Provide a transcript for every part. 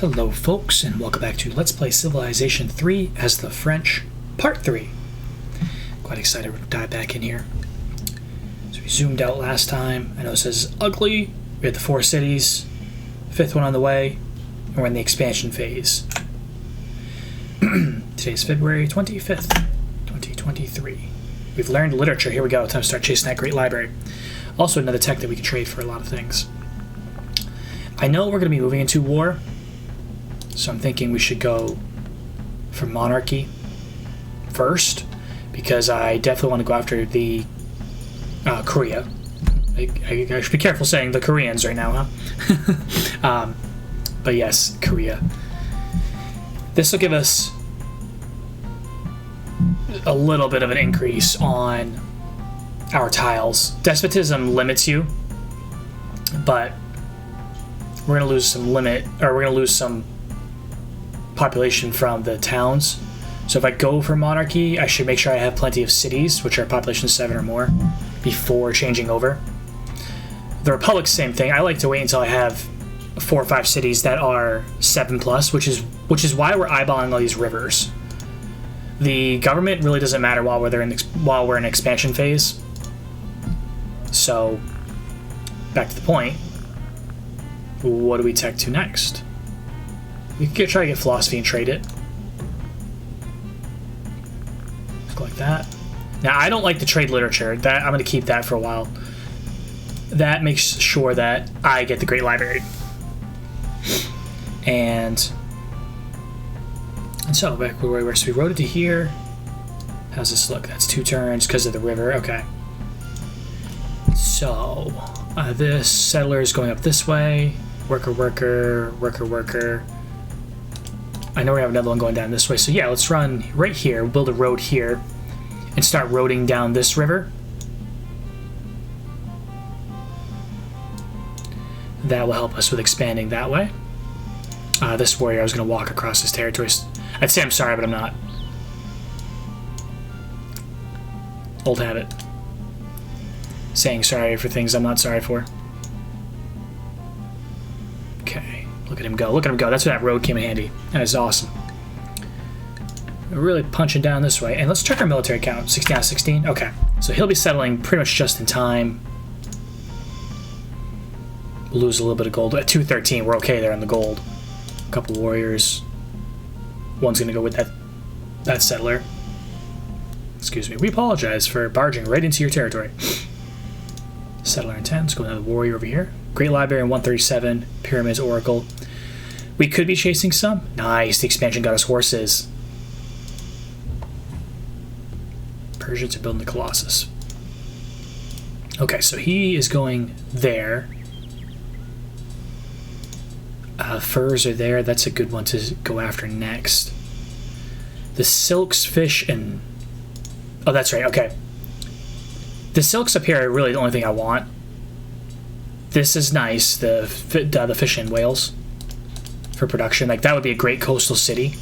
Hello folks, and welcome back to Let's Play Civilization 3 as the French, Part 3. Quite excited to dive back in here. So we zoomed out last time. I know it says ugly. We had the 4 cities, 5th one on the way, and we're in the expansion phase. Today's February 25th, 2023. We've learned literature. Here we go. Time to start chasing that great library. Also another tech that we can trade for a lot of things. I know we're going to be moving into war, so I'm thinking we should go for monarchy first, because I definitely want to go after the Korea. I should be careful saying the Koreans right now, huh? But yes, Korea. This will give us a little bit of an increase on our tiles. Despotism limits you, but we're going to lose some population from the towns. So if I go for monarchy, I should make sure I have plenty of cities, which are population 7 or more, before changing over. The Republic's same thing. I like to wait until I have 4 or 5 cities that are 7+, which is why we're eyeballing all these rivers. The government really doesn't matter while we're in expansion phase. So, back to the point. What do we tech to next? We could try to get philosophy and trade it. Look like that. Now, I don't like the trade literature. That I'm going to keep that for a while. That makes sure that I get the Great Library. And so, back where we were. So we rode it to here. How's this look? That's 2 turns because of the river. Okay. So, this settler is going up this way. Worker, worker, worker, worker. I know we have another one going down this way. So yeah, let's run right here. We'll build a road here and start roading down this river. That will help us with expanding that way. This warrior, I was going to walk across his territory. I'd say I'm sorry, but I'm not. Old habit. Saying sorry for things I'm not sorry for. Okay, look at him go. Look at him go. That's where that road came in handy. That is awesome. We're really punching down this way. And let's check our military count. 16 out of 16? Okay. So he'll be settling pretty much just in time. We'll lose a little bit of gold. At 213, we're okay there on the gold. A couple warriors. One's going to go with that settler. Excuse me. We apologize for barging right into your territory. Settler in 10. Let's go another warrior over here. Great Library in 137. Pyramids, Oracle. We could be chasing some. Nice. The expansion got us horses. Persians are building the Colossus. Okay, so he is going there. Furs are there. That's a good one to go after next. The silks, fish, and... Oh, that's right. Okay. The silks up here are really the only thing I want. This is nice, the fish and whales for production. Like, that would be a great coastal city.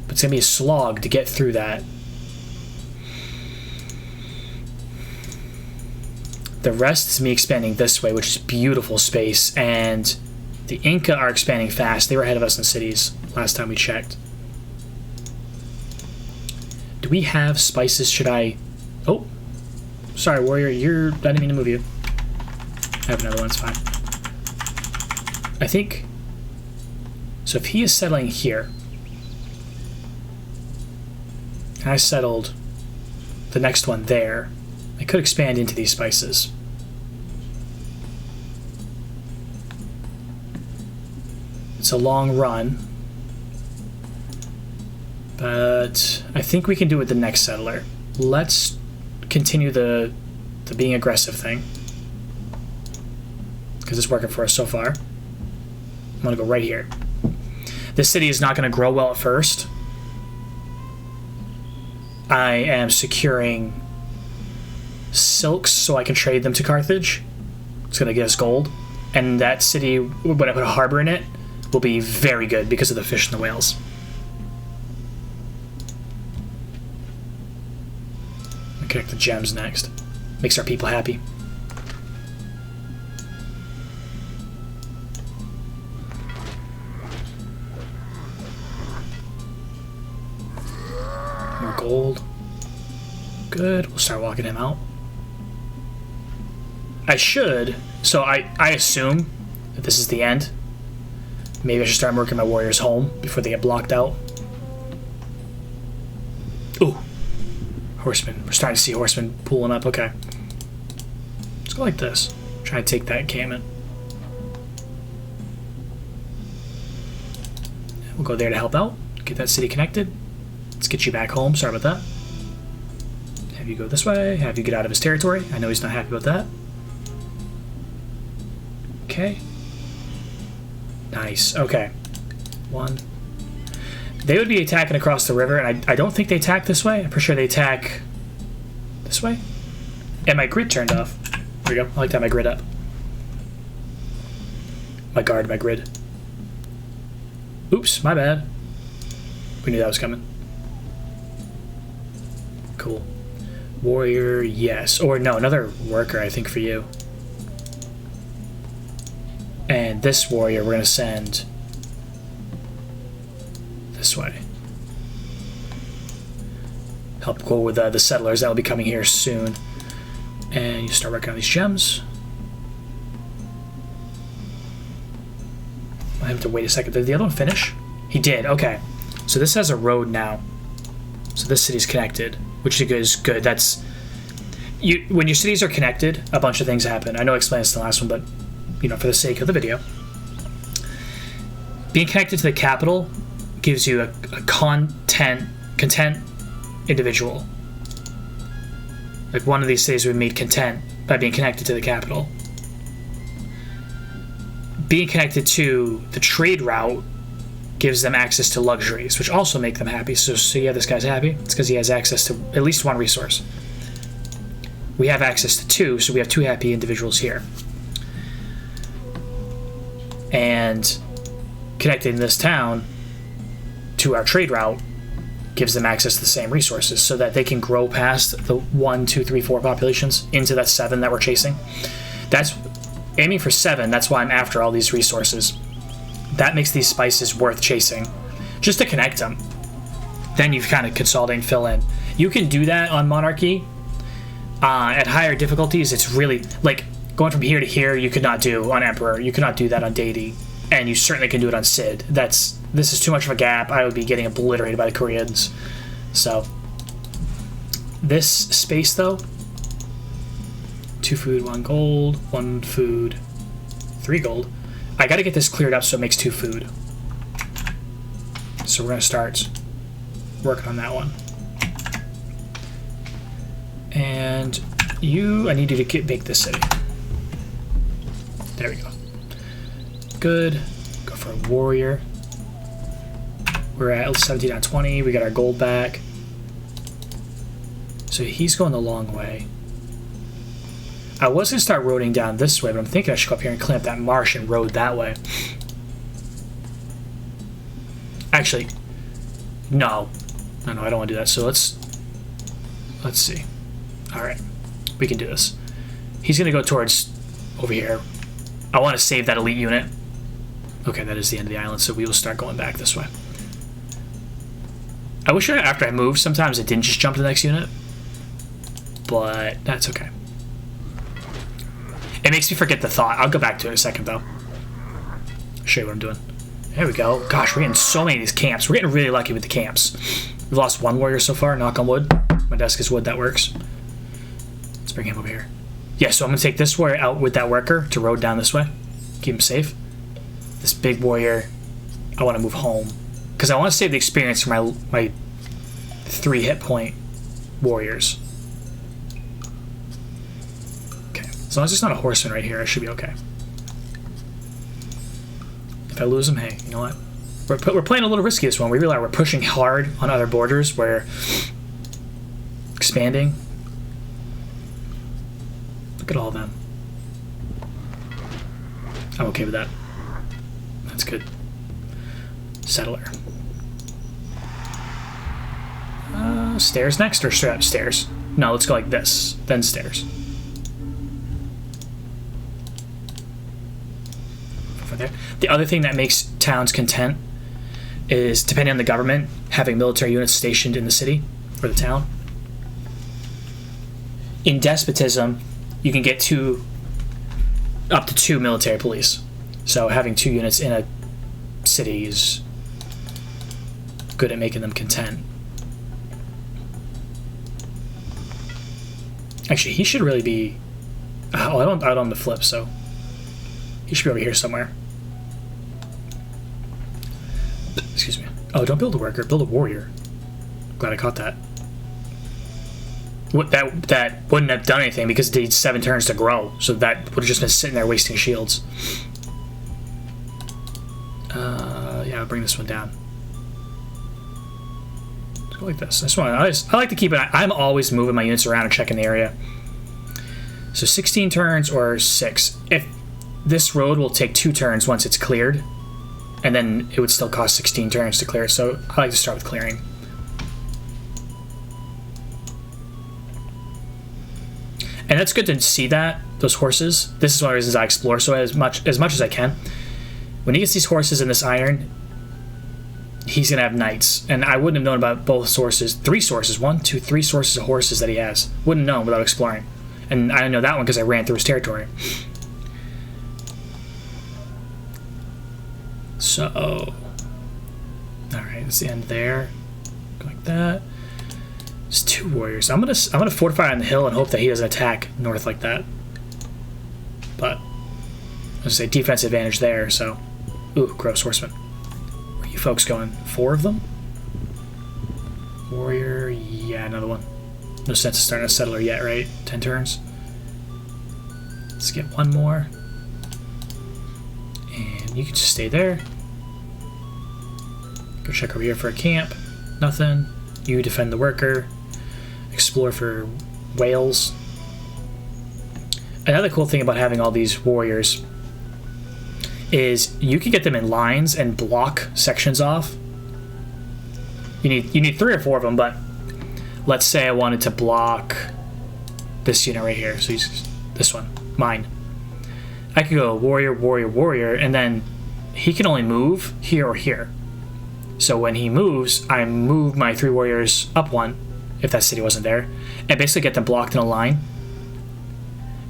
But it's going to be a slog to get through that. The rest is me expanding this way, which is beautiful space. And the Inca are expanding fast. They were ahead of us in cities last time we checked. Do we have spices? Should I... Oh, sorry, warrior. I didn't mean to move you. I have another one. It's fine. I think... So if he is settling here, and I settled the next one there, I could expand into these spices. It's a long run, but I think we can do it with the next settler. Let's continue the being aggressive thing, because it's working for us so far. I'm going to go right here. This city is not going to grow well at first. I am securing silks so I can trade them to Carthage. It's going to get us gold. And that city, when I put a harbor in it, will be very good because of the fish and the whales. I'll connect the gems next. Makes our people happy. gold. Good. We'll start walking him out. I should. So I assume that this is the end. Maybe I should start working my warriors home before they get blocked out. Ooh. Horsemen. We're starting to see horsemen pulling up. Okay. Let's go like this. Try to take that encampment. We'll go there to help out. Get that city connected. Let's get you back home. Sorry about that. Have you go this way. Have you get out of his territory. I know he's not happy about that. Okay. Nice. Okay. One. They would be attacking across the river, and I don't think they attack this way. I'm pretty sure they attack this way. And my grid turned off. There we go. I like to have my grid up. My guard, my grid. Oops, my bad. We knew that was coming. Cool. Warrior, yes. Or no, another worker, I think, for you. And this warrior we're going to send this way. Help go with the settlers that will be coming here soon. And you start working on these gems. I have to wait a second. Did the other one finish? He did. Okay. So this has a road now. So this city's connected, which is good. That's you. When your cities are connected, a bunch of things happen. I know I explained this in the last one, but you know, for the sake of the video, being connected to the capital gives you a content individual. Like one of these cities would be made content by being connected to the capital. Being connected to the trade route gives them access to luxuries, which also make them happy. So yeah, this guy's happy. It's because he has access to at least one resource. We have access to two, so we have two happy individuals here. And connecting this town to our trade route gives them access to the same resources so that they can grow past the 1, 2, 3, 4 populations into that 7 that we're chasing. That's aiming for 7. That's why I'm after all these resources. That makes these spices worth chasing, just to connect them. Then you've kind of consolidate and fill in. You can do that on Monarchy. At higher difficulties, it's really like going from here to here. You could not do on Emperor. You could not do that on Deity, and you certainly can do it on Sid. This is too much of a gap. I would be getting obliterated by the Koreans. So this space though, 2 food, 1 gold, 1 food, 3 gold. I got to get this cleared up so it makes 2 food. So we're going to start working on that one. And I need you to make this city. There we go. Good. Go for a warrior. We're at 17 out of 20. We got our gold back. So he's going the long way. I was going to start roading down this way, but I'm thinking I should go up here and clean up that marsh and road that way. Actually, no. No, I don't want to do that. So let's see. All right. We can do this. He's going to go towards over here. I want to save that elite unit. Okay, that is the end of the island, so we will start going back this way. I wish after I moved, sometimes it didn't just jump to the next unit. But that's okay. It makes me forget the thought. I'll go back to it in a second, though. I'll show you what I'm doing. There we go. Gosh, we're getting so many of these camps. We're getting really lucky with the camps. We've lost 1 warrior so far, knock on wood. My desk is wood, that works. Let's bring him over here. Yeah, so I'm going to take this warrior out with that worker to road down this way. Keep him safe. This big warrior, I want to move home. Because I want to save the experience for my 3 hit point warriors. As long as it's not a horseman right here, I should be okay. If I lose him, hey, you know what? We're playing a little risky this one. We realize we're pushing hard on other borders. We're expanding. Look at all of them. I'm okay with that. That's good. Settler. Stairs next or straight up stairs? No, let's go like this, then stairs. There. The other thing that makes towns content is, depending on the government, having military units stationed in the city. or the town. In despotism, you can get up to 2 military police. So having 2 units in a city is good at making them content. Actually, he should really be... Oh, I don't have the flip, so... He should be over here somewhere. Excuse me. Oh, don't build a worker, build a warrior. Glad I caught that. That wouldn't have done anything because it needs 7 turns to grow, so that would have just been sitting there wasting shields. Yeah, I'll bring this one down. Let's go like this. I like to keep it. I'm always moving my units around and checking the area. So 16 turns or 6. If this road will take 2 turns once it's cleared, and then it would still cost 16 turns to clear. So I like to start with clearing. And it's good to see those horses. This is one of the reasons I explore so as much as I can. When he gets these horses in this iron, he's gonna have knights. And I wouldn't have known about both sources, 3 sources, 1, 2, 3 sources of horses that he has. Wouldn't know without exploring. And I know that one because I ran through his territory. So, all right, that's the end there. Go like that. There's 2 warriors. I'm gonna fortify on the hill and hope that he doesn't attack north like that. But I was gonna say defense advantage there. So, ooh, gross horseman. Where are you folks going? 4 of them. Warrior, yeah, another one. No sense of starting a settler yet, right? 10 turns. Let's get 1 more. And you can just stay there. Go check over here for a camp. Nothing. You defend the worker. Explore for whales. Another cool thing about having all these warriors is you can get them in lines and block sections off. You need 3 or 4 of them, but let's say I wanted to block this unit right here. So this one, mine. I could go warrior, warrior, warrior, and then he can only move here or here. So when he moves, I move my 3 warriors up 1, if that city wasn't there, and basically get them blocked in a line.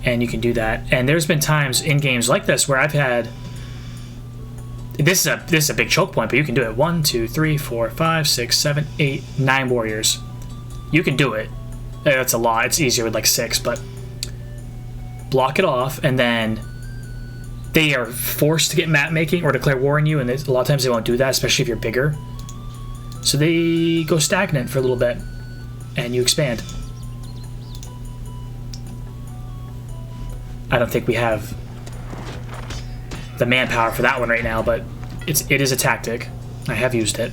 And you can do that. And there's been times in games like this where I've had... This is a big choke point, but you can do it. 1, 2, 3, 4, 5, 6, 7, 8, 9 warriors. You can do it. That's a lot. It's easier with like 6, but block it off, and then they are forced to get map making or declare war on you, and a lot of times they won't do that, especially if you're bigger. So they go stagnant for a little bit, and you expand. I don't think we have the manpower for that one right now, but it is a tactic. I have used it.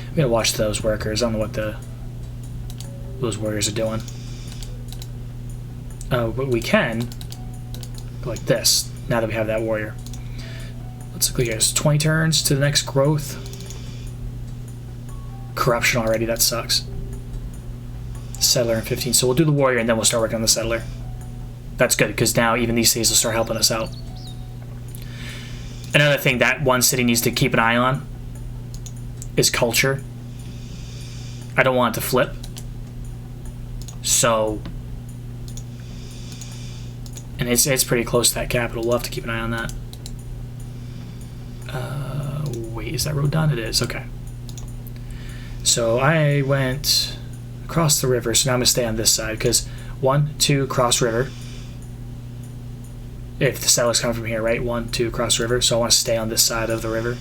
I'm gonna watch those workers. I don't know what those warriors are doing. But we can go like this now that we have that warrior. Let's look here. It's 20 turns to the next growth. Corruption already. That sucks. Settler in 15. So we'll do the warrior and then we'll start working on the settler. That's good because now even these cities will start helping us out. Another thing that one city needs to keep an eye on is culture. I don't want it to flip. So, and it's pretty close to that capital. We'll have to keep an eye on that. Wait, is that road done? It is. Okay. So I went across the river, so now I'm going to stay on this side because 1, 2, cross river. If the settler's coming from here, right? 1, 2, cross river. So I want to stay on this side of the river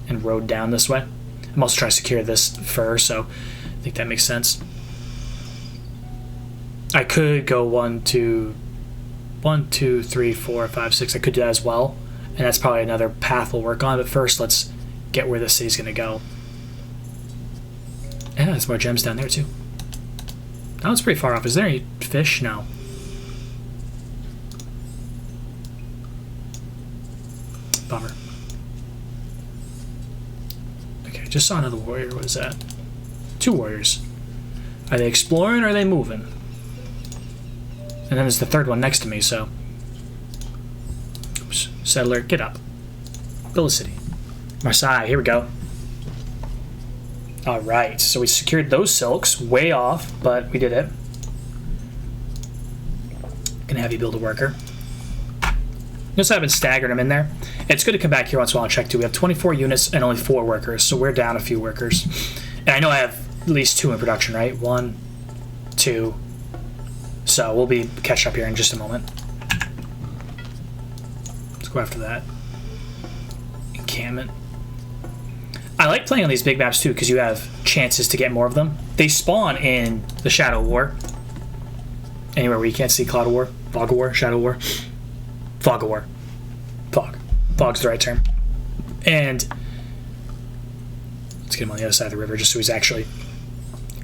and road down this way. I'm also trying to secure this fur, so I think that makes sense. I could go 1, 2, 3, 4, 5, 6. I could do that as well, and that's probably another path we'll work on. But first, let's get where the city's going to go. Yeah, there's more gems down there too. That one's pretty far off. Is there any fish? No. Bummer. Okay, just saw another warrior. What is that? 2 warriors. Are they exploring or are they moving? And then there's the 3rd one next to me, so... Oops. Settler, get up. Build a city. Marseille, here we go. All right, so we secured those silks. Way off, but we did it. Gonna have you build a worker. Notice I've been staggering them in there. It's good to come back here once in a while and check too. We have 24 units and only 4 workers, so we're down a few workers. And I know I have at least 2 in production, right? 1, 2. So we'll be catching up here in just a moment. Let's go after that. Encampment. I like playing on these big maps too because you have chances to get more of them. They spawn in the Shadow War. Anywhere where you can't see Cloud War, Fog War, Shadow War. Fog War. Fog. Fog's the right term. And let's get him on the other side of the river just so he's actually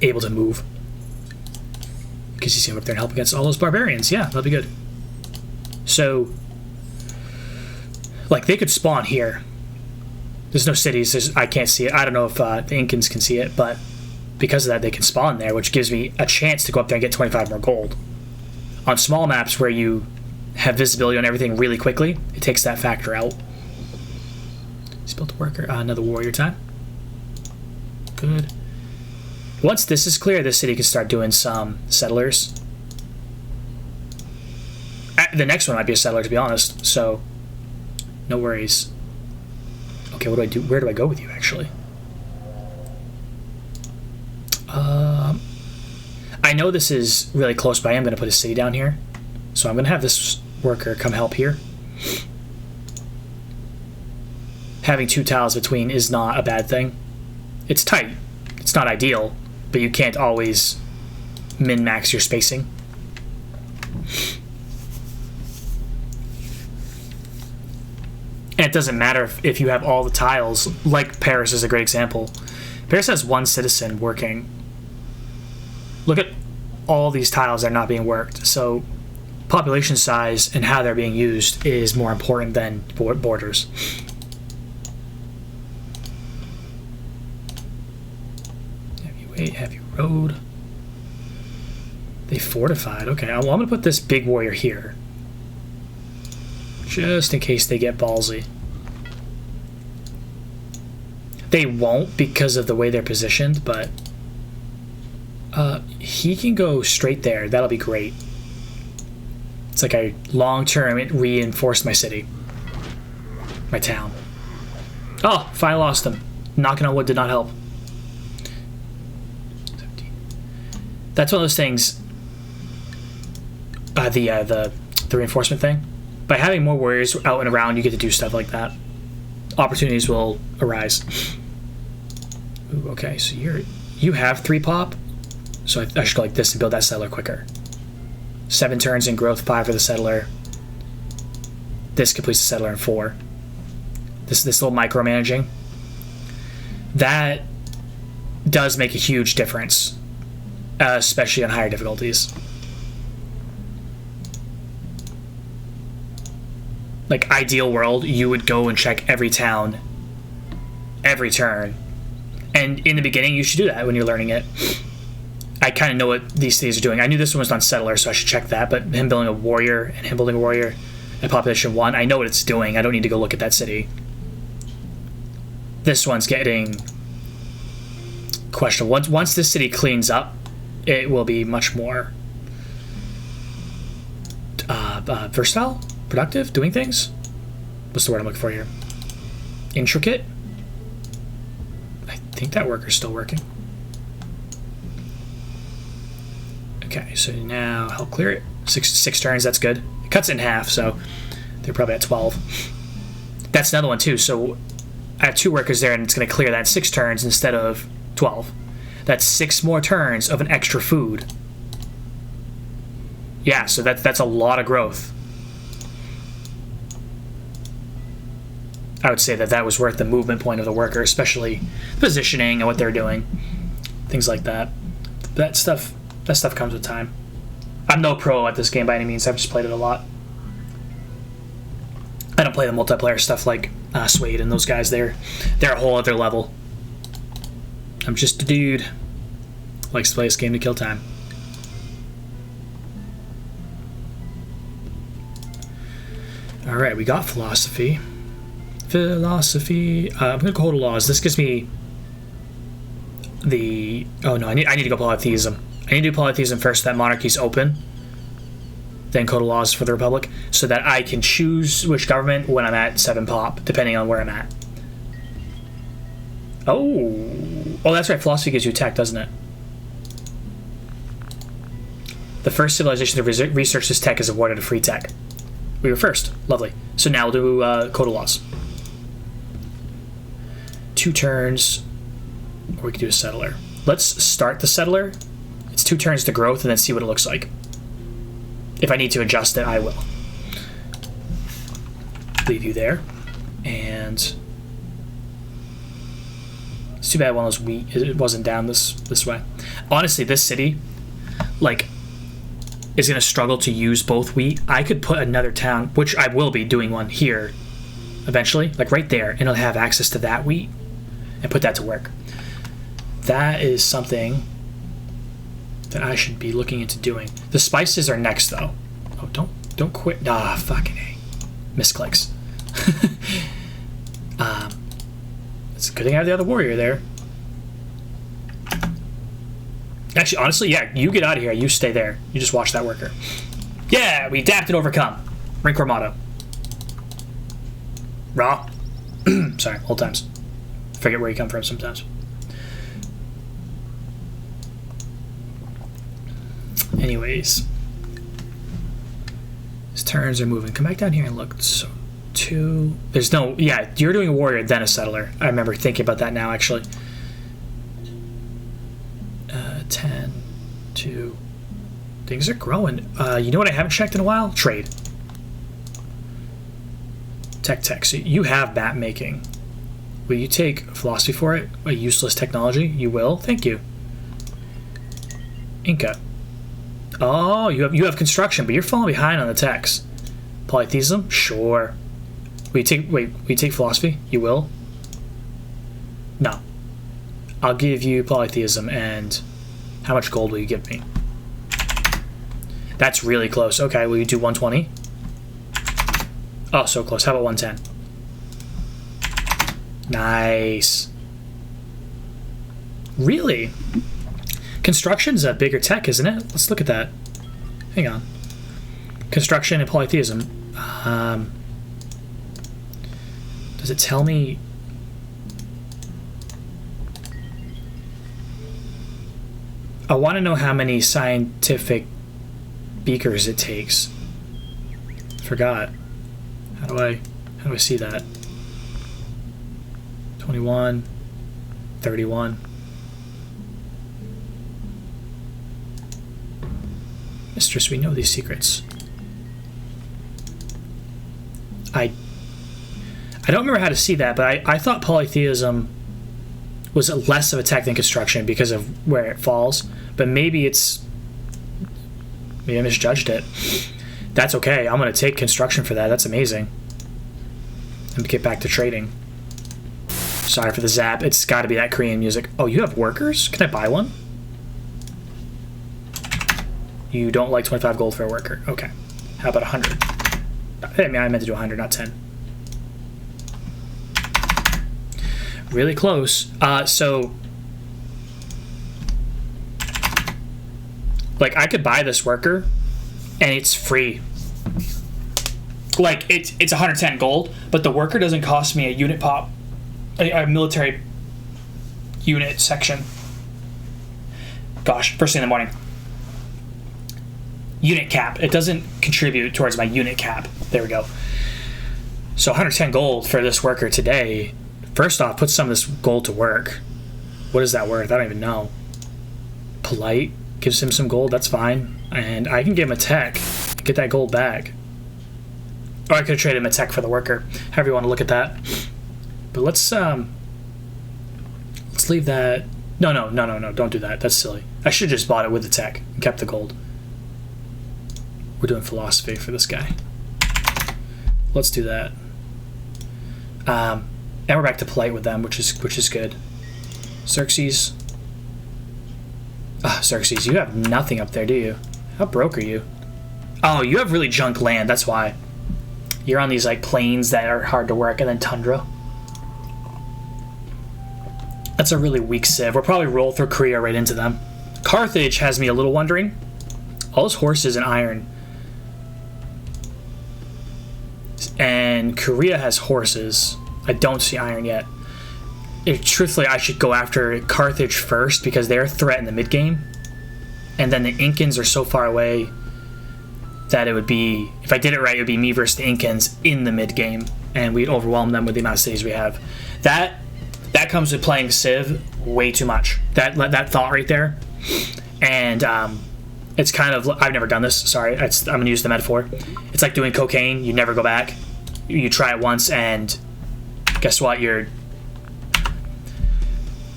able to move. Because you see him up there and help against all those barbarians. Yeah, that'll be good. So, like, they could spawn here. There's no cities. I can't see it. I don't know if the Incans can see it, but because of that, they can spawn there, which gives me a chance to go up there and get 25 more gold. On small maps where you have visibility on everything really quickly, it takes that factor out. He's built a worker. Another warrior time. Good. Once this is clear, this city can start doing some settlers. The next one might be a settler, to be honest, so no worries. Okay, what do I do? Where do I go with you, actually? I know this is really close, but I am going to put a city down here. So I'm going to have this worker come help here. Having 2 tiles between is not a bad thing. It's tight. It's not ideal, but you can't always min-max your spacing. And it doesn't matter if you have all the tiles, like Paris is a great example. Paris has 1 citizen working. Look at all these tiles that are not being worked. So population size and how they're being used is more important than borders. Heavy road. They fortified. Okay, well, I'm going to put this big warrior here. Just in case they get ballsy. They won't because of the way they're positioned, but he can go straight there. That'll be great. It's like a long-term, it reinforced my city. My town. Oh, finally lost them. Knocking on wood did not help. That's one of those things, the reinforcement thing. By having more warriors out and around, you get to do stuff like that. Opportunities will arise. Ooh, okay, so you have 3 pop, so I should go like this to build that settler quicker. 7 turns in growth, 5 for the settler. This completes the settler in 4. This little micromanaging. That does make a huge difference, especially on higher difficulties. Like, ideal world, you would go and check every town every turn. And in the beginning, you should do that when you're learning it. I kind of know what these cities are doing. I knew this one was on settler, so I should check that. But him building a warrior and him building a warrior at population 1, I know what it's doing. I don't need to go look at that city. This one's getting questionable. Once this city cleans up, it will be much more versatile, productive, doing things. What's the word I'm looking for here? Intricate? I think that worker's still working. Okay, so now help clear it. Six turns, that's good. It cuts it in half, so they're probably at 12. That's another one too, so I have 2 workers there and it's going to clear that 6 turns instead of 12. That's 6 more turns of an extra food. Yeah, so that's a lot of growth. I would say that was worth the movement point of the worker, especially positioning and what they're doing. Things like that. That stuff comes with time. I'm no pro at this game by any means. I've just played it a lot. I don't play the multiplayer stuff like Suede and those guys. They're a whole other level. I'm just a dude who likes to play this game to kill time. Alright, we got philosophy. I'm going to go to laws. This gives me the... Oh no, I need to go polytheism. I need to do polytheism first so that monarchy's open. Then code of laws for the republic, so that I can choose which government when I'm at 7 pop, depending on where I'm at. Oh, that's right. Philosophy gives you tech, doesn't it? The first civilization to research this tech is awarded a free tech. We were first. Lovely. So now we'll do code of laws. 2 turns, or we could do a settler. Let's start the settler. It's 2 turns to growth, and then see what it looks like. If I need to adjust it, I will. Leave you there. And it's too bad one of those wheat it wasn't down this way. Honestly, this city, like, is going to struggle to use both wheat. I could put another town, which I will be doing one here eventually, like right there, and it'll have access to that wheat and put that to work. That is something that I should be looking into doing. The spices are next, though. Oh, don't quit. Ah, fucking A. Misclicks. It's a good thing I have the other warrior there. Actually, honestly, yeah, you get out of here. You stay there. You just watch that worker. Yeah, we adapt and overcome. Rank core motto. Raw. Sorry, old times. Forget where you come from sometimes. Anyways, his turns are moving. Come back down here and look. So 2. There's no. Yeah, you're doing a warrior, then a settler. I remember thinking about that now, actually. 10, 2. Things are growing. You know what I haven't checked in a while? Trade. Tech. So you have map making. Will you take philosophy for it? A useless technology? You will? Thank you. Inca. Oh, you have construction, but you're falling behind on the techs. Polytheism? Sure. Will you take philosophy? You will? No. I'll give you polytheism, and how much gold will you give me? That's really close. Okay, will you do 120? Oh, so close. How about 110? Nice. Really? Construction's a bigger tech, isn't it? Let's look at that. Hang on. Construction and polytheism. Does it tell me? I want to know how many scientific beakers it takes. Forgot. How do I see that? 21, 31. Mistress, we know these secrets. I don't remember how to see that, but I thought polytheism was less of a tech than construction because of where it falls. But maybe I misjudged it. That's okay. I'm going to take construction for that. That's amazing. And get back to trading. Sorry for the zap. It's got to be that Korean music. Oh, you have workers? Can I buy one? You don't like 25 gold for a worker. Okay. How about 100? I mean, I meant to do 100, not 10. Really close. So, like, I could buy this worker, and it's free. Like, it's 110 gold, but the worker doesn't cost me a unit pop, a military unit section. Gosh, first thing in the morning. Unit cap. It doesn't contribute towards my unit cap. There we go. So 110 gold for this worker today. First off, put some of this gold to work. What is that worth? I don't even know. Polite gives him some gold. That's fine. And I can give him a tech. Get that gold back. Or I could trade him a tech for the worker. However you want to look at that. But let's leave that. No. Don't do that. That's silly. I should have just bought it with the tech and kept the gold. We're doing philosophy for this guy. Let's do that. And we're back to polite with them, which is good. Xerxes. Xerxes, you have nothing up there, do you? How broke are you? Oh, you have really junk land, that's why. You're on these like plains that are hard to work, and then tundra. That's a really weak civ. We'll probably roll through Korea right into them. Carthage has me a little wondering. All those horses and iron. And Korea has horses. I don't see iron yet. Truthfully, I should go after Carthage first because they're a threat in the mid-game. And then the Incans are so far away that it would be, if I did it right, it would be me versus the Incans in the mid-game. And we'd overwhelm them with the amount of cities we have. That comes with playing Civ way too much. That thought right there. And it's kind of, I've never done this, sorry. I'm going to use the metaphor. It's like doing cocaine. You never go back. You try it once and guess what? You're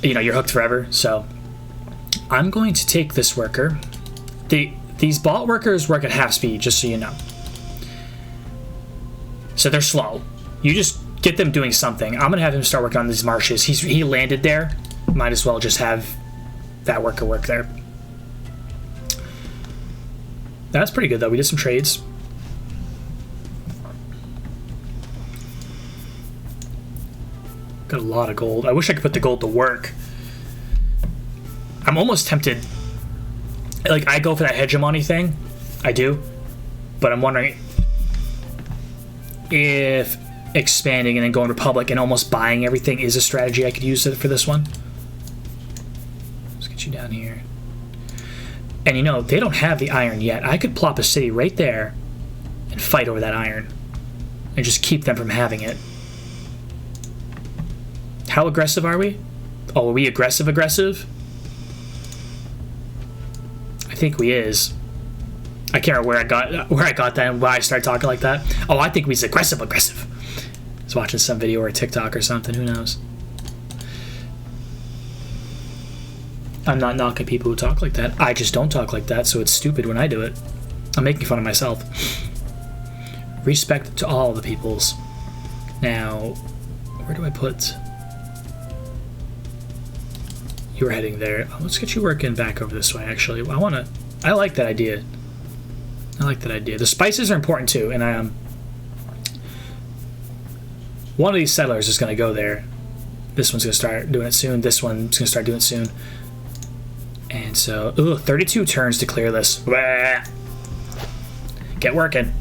hooked forever. So I'm going to take this worker. These bot workers work at half speed, just so you know. So they're slow. You just get them doing something. I'm gonna have him start working on these marshes. He landed there. Might as well just have that worker work there. That's pretty good though. We did some trades. Got a lot of gold. I wish I could put the gold to work. I'm almost tempted. Like, I go for that hegemony thing. I do. But I'm wondering if expanding and then going Republic and almost buying everything is a strategy I could use for this one. Let's get you down here. And they don't have the iron yet. I could plop a city right there and fight over that iron. And just keep them from having it. How aggressive are we? Oh, are we aggressive? I think we is. I can't remember where I got that and why I started talking like that. Oh, I think we's aggressive. I was watching some video or a TikTok or something. Who knows? I'm not knocking people who talk like that. I just don't talk like that, so it's stupid when I do it. I'm making fun of myself. Respect to all the peoples. Now, where do I put? You were heading there. Let's get you working back over this way, actually. I like that idea. The spices are important too, and one of these settlers is going to go there. This one's going to start doing it soon. This one's going to start doing it soon. And so, 32 turns to clear this. Get working.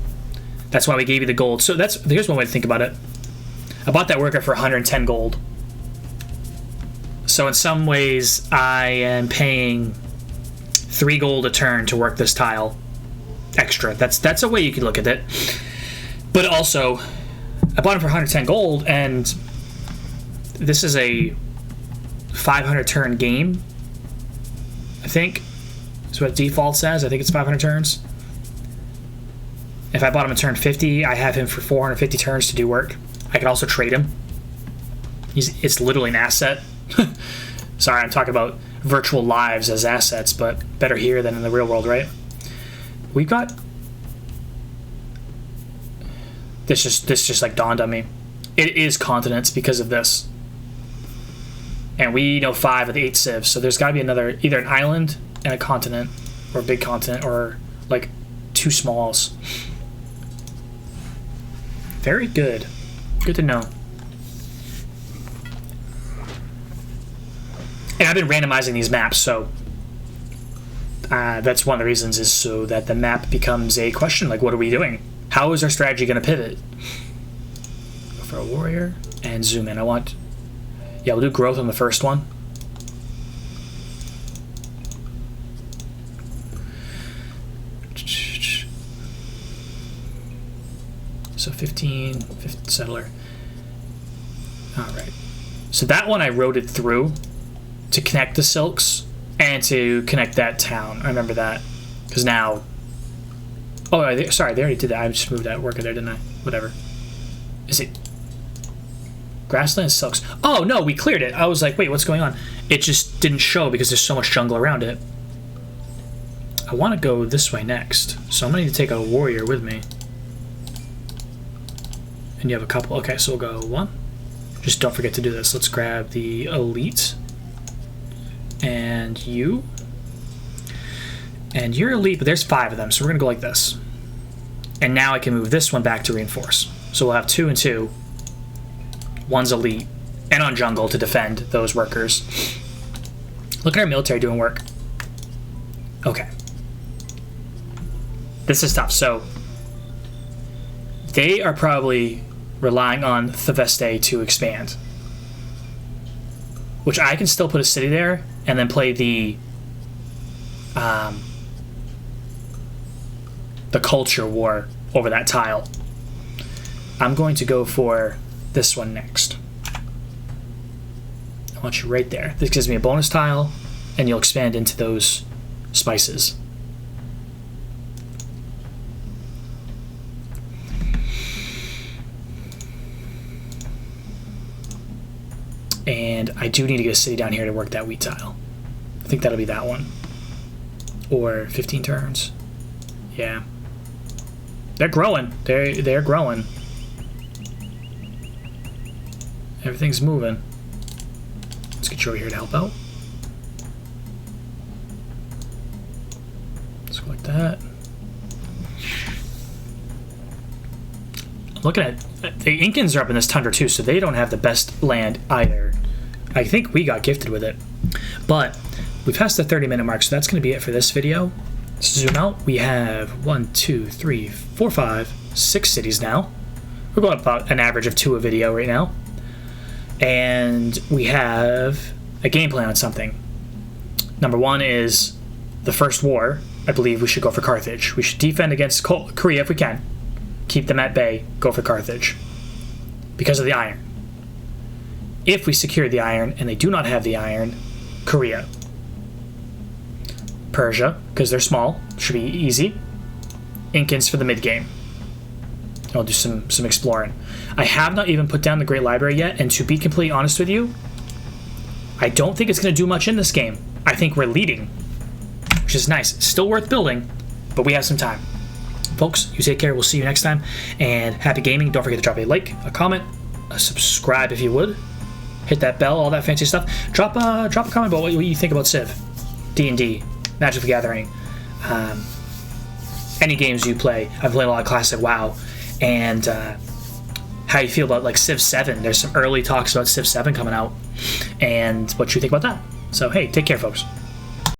That's why we gave you the gold. So here's one way to think about it. I bought that worker for 110 gold. So in some ways, I am paying 3 gold a turn to work this tile extra. That's a way you could look at it. But also, I bought it for 110 gold, and this is a 500 turn game, I think. That's what default says. I think it's 500 turns. If I bought him in turn 50, I have him for 450 turns to do work. I can also trade him. It's literally an asset. Sorry, I'm talking about virtual lives as assets, but better here than in the real world, right? We've got... This just like dawned on me. It is continents because of this. And we know 5 of the 8 civs, so there's got to be either an island and a continent, or a big continent, or like 2 smalls. Very good. Good to know. And I've been randomizing these maps, so that's one of the reasons, is so that the map becomes a question, like, what are we doing? How is our strategy going to pivot? Go for a warrior and zoom in. We'll do growth on the first one. So 15, 5th settler. All right. So that one I rotated through to connect the silks and to connect that town. I remember that. Because now... Oh, sorry, they already did that. I just moved that worker there, didn't I? Whatever. Is it... Grassland silks? Oh, no, we cleared it. I was like, wait, what's going on? It just didn't show because there's so much jungle around it. I want to go this way next. So I'm going to need to take a warrior with me. And you have a couple. Okay, so we'll go 1. Just don't forget to do this. Let's grab the elite. And you. And you're elite, but there's 5 of them, so we're going to go like this. And now I can move this one back to reinforce. So we'll have 2 and 2. One's elite. and on jungle to defend those workers. Look at our military doing work. Okay. This is tough. So they are probably relying on Theveste to expand, which I can still put a city there and then play the culture war over that tile. I'm going to go for this one next. I want you right there. This gives me a bonus tile, and you'll expand into those spices. And I do need to get a city down here to work that wheat tile. I think that'll be that one. Or 15 turns. Yeah. They're growing. They're growing. Everything's moving. Let's get you over here to help out. Let's go like that. Looking at the Incans are up in this tundra too, so they don't have the best land either. I think we got gifted with it, but we passed the 30-minute mark, so that's going to be it for this video. Let's zoom out. We have 1, 2, 3, 4, 5, 6 cities now. We're going about an average of 2 a video right now, and we have a game plan on something. Number 1 is the first war. I believe we should go for Carthage. We should defend against Korea if we can. Keep them at bay, go for Carthage. Because of the iron. If we secure the iron and they do not have the iron, Korea. Persia, because they're small, should be easy. Incans for the mid-game. I'll do some exploring. I have not even put down the Great Library yet, and to be completely honest with you, I don't think it's going to do much in this game. I think we're leading, which is nice. Still worth building, but we have some time. Folks, you take care. We'll see you next time, and happy gaming. Don't forget to drop a like, a comment, a subscribe if you would. Hit that bell, all that fancy stuff. Drop a comment about what you think about Civ, D&D, Magic the Gathering, any games you play. I've played a lot of classic WoW, and how you feel about like Civ 7. There's some early talks about Civ 7 coming out, and what you think about that. So hey, take care, folks.